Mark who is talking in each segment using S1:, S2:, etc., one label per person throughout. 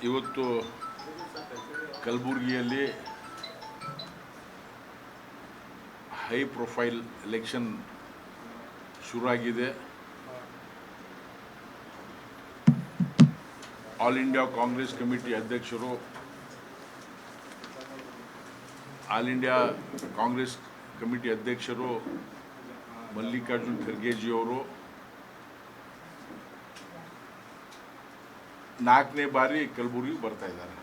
S1: ಇವತ್ತು ಕಲಬುರಗಿಯಲ್ಲಿ high profile election ಶುರುವಾಗಿದೆ. ಆಲ್ ಇಂಡಿಯಾ ಕಾಂಗ್ರೆಸ್ ಕಮಿಟಿ ಅಧ್ಯಕ್ಷರು, ಆಲ್ ಇಂಡಿಯಾ ಕಾಂಗ್ರೆಸ್ ಕಮಿಟಿ ಅಧ್ಯಕ್ಷರು ಮಲ್ಲಿಕಾರ್ಜುನ್ ಖರ್ಗೆಜಿಯವರು 4ನೇ ಬಾರಿ ಕಲಬುರಗಿಗೆ ಬರ್ತಾ ಇದ್ದಾರೆ.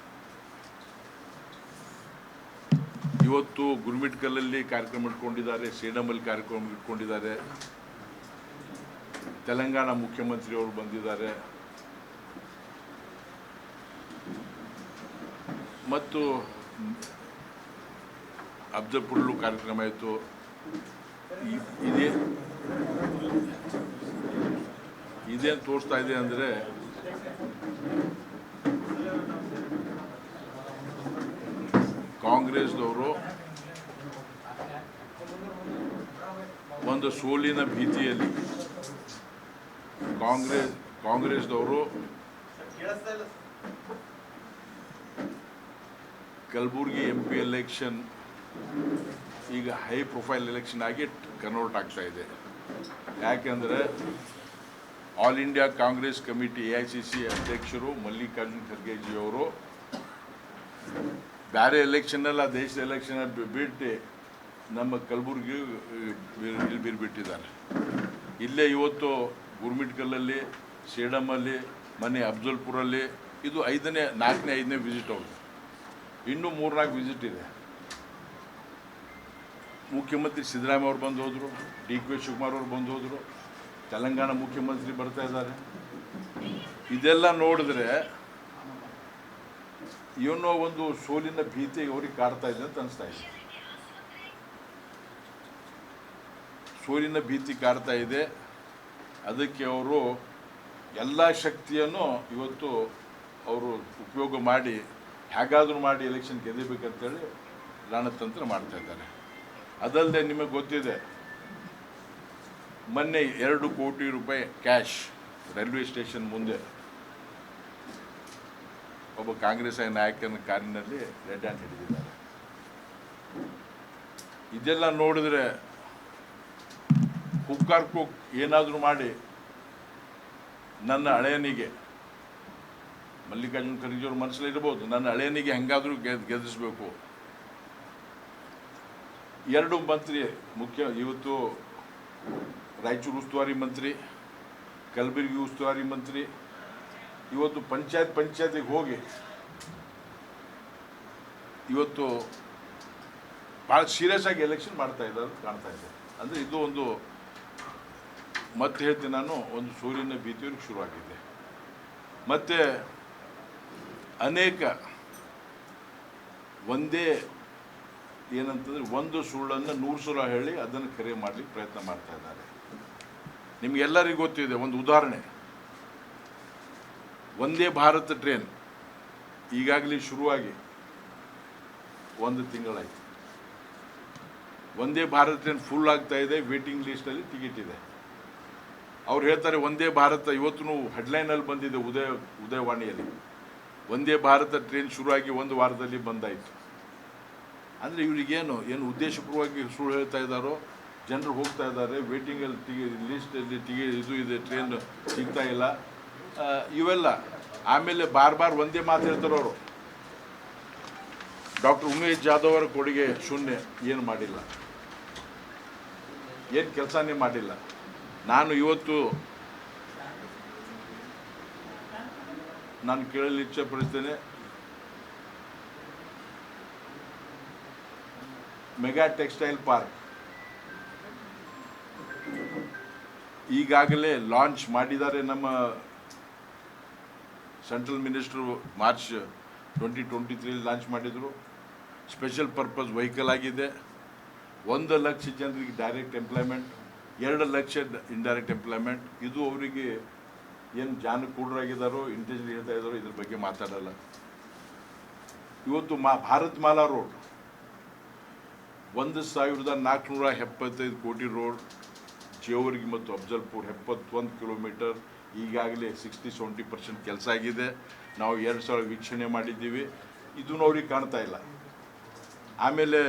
S1: ಇವತ್ತು ಗುರುಮಿಟ್ಕಲಲ್ಲಿ ಕಾರ್ಯಕ್ರಮ ಇಟ್ಕೊಂಡಿದ್ದಾರೆ, ಸೇಡಮಲ್ಲಿ ಕಾರ್ಯಕ್ರಮ ಇಟ್ಕೊಂಡಿದ್ದಾರೆ, ತೆಲಂಗಾಣ ಮುಖ್ಯಮಂತ್ರಿಯವರು ಬಂದಿದ್ದಾರೆ ಮತ್ತು ಅಫ್ಜಲ್ಪುರಲ್ಲೂ ಕಾರ್ಯಕ್ರಮ ಆಯಿತು. ಇದೇನು ತೋರಿಸ್ತಾ ಇದೆ ಅಂದರೆ ಕಾಂಗ್ರೆಸ್ದವರು ಒಂದು ಸೋಲಿನ ಭೀತಿಯಲ್ಲಿ ಕಾಂಗ್ರೆಸ್ದವರು ಕಲಬುರಗಿ MP ಎಲೆಕ್ಷನ್ ಈಗ ಹೈ ಪ್ರೊಫೈಲ್ ಎಲೆಕ್ಷನ್ ಆಗಿ ಕನ್ವರ್ಟ್ ಆಗ್ತಾ ಇದೆ. ಯಾಕೆಂದರೆ all India Congress committee AICC ಅಧ್ಯಕ್ಷರು ಮಲ್ಲಿಕಾರ್ಜುನ್ ಖರ್ಗೆಜಿಯವರು ಬೇರೆ ಎಲೆಕ್ಷನ್ನೆಲ್ಲ ದೇಶದ ಎಲೆಕ್ಷನ್ ಬಿಟ್ಟು ನಮ್ಮ ಕಲಬುರಗಿ ಇಲ್ಲಿ ಬೀರ್ಬಿಟ್ಟಿದ್ದಾರೆ. ಇಲ್ಲೇ ಇವತ್ತು ಗುರುಮಿಟ್ಕಲಲ್ಲಿ, ಸೇಡಮಲ್ಲಿ, ಮನೆ ಅಫ್ಜಲ್ಪುರಲ್ಲಿ ಇದು 4ನೇ 5ನೇ ವಿಸಿಟ್ ಅವರು. ಇನ್ನೂ 3-4 ವಿಸಿಟ್ ಇದೆ. ಮುಖ್ಯಮಂತ್ರಿ ಸಿದ್ದರಾಮಯ್ಯ ಅವರು ಬಂದು ಹೋದರು, DK ಶಿವಕುಮಾರ್ ಅವರು ಬಂದು ಹೋದರು, ತೆಲಂಗಾಣ ಮುಖ್ಯಮಂತ್ರಿ ಬರ್ತಾ ಇದ್ದಾರೆ. ಇದೆಲ್ಲ ನೋಡಿದ್ರೆ ಏನೋ ಒಂದು ಸೋಲಿನ ಭೀತಿ ಅವ್ರಿಗೆ ಕಾಡ್ತಾ ಇದೆ ಅಂತ ಅನಿಸ್ತಾ ಇದೆ. ಸೋಲಿನ ಭೀತಿ ಕಾಡ್ತಾ ಇದೆ. ಅದಕ್ಕೆ ಅವರು ಎಲ್ಲ ಶಕ್ತಿಯನ್ನು ಇವತ್ತು ಅವರು ಉಪಯೋಗ ಮಾಡಿ ಹೇಗಾದರೂ ಮಾಡಿ ಎಲೆಕ್ಷನ್ ಗೆಲ್ಲಬೇಕಂತೇಳಿ ರಣತಂತ್ರ ಮಾಡ್ತಾ ಇದ್ದಾರೆ. ಅದಲ್ಲದೆ ನಿಮಗೆ ಗೊತ್ತಿದೆ, ಮೊನ್ನೆ 2 ಕೋಟಿ ರೂಪಾಯಿ ಕ್ಯಾಶ್ ರೈಲ್ವೆ ಸ್ಟೇಷನ್ ಮುಂದೆ ಒಬ್ಬ ಕಾಂಗ್ರೆಸ್ ನಾಯಕನ ಕಾರಿನಲ್ಲಿ ರೆಡ್ ಹ್ಯಾಂಡ್ ಹಿಡಿದಿದ್ದಾರೆ. ಇದೆಲ್ಲ ನೋಡಿದ್ರೆ ಹುಕ್ಕಾರ್ಕು ಏನಾದರೂ ಮಾಡಿ ನನ್ನ ಹಳೆಯನಿಗೆ, ಮಲ್ಲಿಕಾರ್ಜುನ್ ಖರ್ಗೆಯವ್ರ ಮನಸ್ಸಲ್ಲಿ ಇರ್ಬೋದು, ನನ್ನ ಹಳೆಯನಿಗೆ ಹೆಂಗಾದರೂ ಗೆಲ್ಲಿಸಬೇಕು. 2 ಮಂತ್ರಿ ಇವತ್ತು ರಾಯಚೂರು ಉಸ್ತುವಾರಿ ಮಂತ್ರಿ, ಕಲಬುರಗಿ ಉಸ್ತುವಾರಿ ಮಂತ್ರಿ ಇವತ್ತು ಪಂಚಾಯತಿಗೆ ಹೋಗಿ ಇವತ್ತು ಭಾಳ ಸೀರಿಯಸ್ ಆಗಿ ಎಲೆಕ್ಷನ್ ಮಾಡ್ತಾ ಇದ್ದಾರೆ ಕಾಣ್ತಾ ಇದೆ. ಅಂದರೆ ಇದು ಒಂದು ಮತ್ತೆ ಹೇಳ್ತೀನಿ ನಾನು, ಒಂದು ಸೋಲಿನ ಭೀತಿಯವ್ರಿಗೆ ಶುರುವಾಗಿದೆ. ಮತ್ತು ಅನೇಕ ಒಂದೇ ಏನಂತಂದರೆ ಒಂದು ಸುಳ್ಳನ್ನು 100 ಸಲ ಹೇಳಿ ಅದನ್ನು ಕರೆ ಮಾಡಲಿಕ್ಕೆ ಪ್ರಯತ್ನ ಮಾಡ್ತಾ ಇದ್ದಾರೆ. ನಿಮಗೆಲ್ಲರಿಗೂ ಗೊತ್ತಿದೆ, ಒಂದು ಉದಾಹರಣೆ, ವಂದೇ ಭಾರತ್ ಟ್ರೈನ್ ಈಗಾಗಲೇ ಶುರುವಾಗಿ 1 ತಿಂಗಳಾಯಿತು. ವಂದೇ ಭಾರತ್ ಟ್ರೈನ್ ಫುಲ್ ಆಗ್ತಾ ಇದೆ, ವೇಟಿಂಗ್ ಲಿಸ್ಟಲ್ಲಿ ಟಿಕೆಟ್ ಇದೆ. ಅವ್ರು ಹೇಳ್ತಾರೆ ವಂದೇ ಭಾರತ, ಇವತ್ತು ಹೆಡ್ಲೈನಲ್ಲಿ ಬಂದಿದೆ ಉದಯವಾಣಿಯಲ್ಲಿ, ವಂದೇ ಭಾರತ ಟ್ರೈನ್ ಶುರುವಾಗಿ 1 ವಾರದಲ್ಲಿ ಬಂದಾಯಿತು. ಅಂದರೆ ಇವರಿಗೇನು ಉದ್ದೇಶಪೂರ್ವವಾಗಿ ಸುಳ್ಳು ಹೇಳ್ತಾ ಇದ್ದಾರೋ, ಜನರು ಹೋಗ್ತಾ ಇದ್ದಾರೆ, ವೇಟಿಂಗಲ್ಲಿ ಲಿಸ್ಟಲ್ಲಿ ಇದು ಇದೆ, ಟ್ರೈನ್ ಸಿಗ್ತಾ ಇಲ್ಲ, ಇವೆಲ್ಲ. ಆಮೇಲೆ ಬಾರ್ ಒಂದೇ ಮಾತು ಹೇಳ್ತಾರೆ ಅವರು, ಡಾಕ್ಟರ್ ಉಮೇಶ್ ಜಾಧವ್ ಅವರ ಕೊಡುಗೆ ಶೂನ್ಯ, ಏನು ಮಾಡಿಲ್ಲ, ಏನು ಕೆಲಸನೇ ಮಾಡಿಲ್ಲ. ನಾನು ಇವತ್ತು ಕೇಳಲು ಇಚ್ಛೆ ಪಡ್ತೇನೆ, ಮೆಗಾ ಟೆಕ್ಸ್ಟೈಲ್ ಪಾರ್ಕ್ ಈಗಾಗಲೇ ಲಾಂಚ್ ಮಾಡಿದ್ದಾರೆ. ನಮ್ಮ ಸೆಂಟ್ರಲ್ ಮಿನಿಸ್ಟ್ರು ಮಾರ್ಚ್ 2023 ಲಾಂಚ್ ಮಾಡಿದರು. ಸ್ಪೆಷಲ್ ಪರ್ಪಸ್ ವೆಹಿಕಲ್ ಆಗಿದೆ. 1 ಲಕ್ಷ ಜನರಿಗೆ direct employment, 2 lakh indirect employment. ಇದು ಅವರಿಗೆ ಏನು ಜಾನಕೂಡರಾಗಿದ್ದಾರೋ, ಇಂಟೆಲಿಜೆಂಟ್ ಹೇಳ್ತಾ ಇದ್ದಾರೋ ಇದ್ರ ಬಗ್ಗೆ ಮಾತಾಡಲ್ಲ. ಇವತ್ತು ಭಾರತ್ ಮಾಲಾ ರೋಡ್ 1475 ಕೋಟಿ ರೋಡ್, ಜೇವರ್ಗಿ ಮತ್ತು ಅಫ್ಜಲ್ಪುರ್ 71 ಕಿಲೋಮೀಟರ್ ಈಗಾಗಲೇ 60-70% ಕೆಲಸ ಆಗಿದೆ. ನಾವು 2 ಸಲ ವೀಕ್ಷಣೆ ಮಾಡಿದ್ದೀವಿ. ಇದೂ ಅವ್ರಿಗೆ ಕಾಣ್ತಾ ಇಲ್ಲ. ಆಮೇಲೆ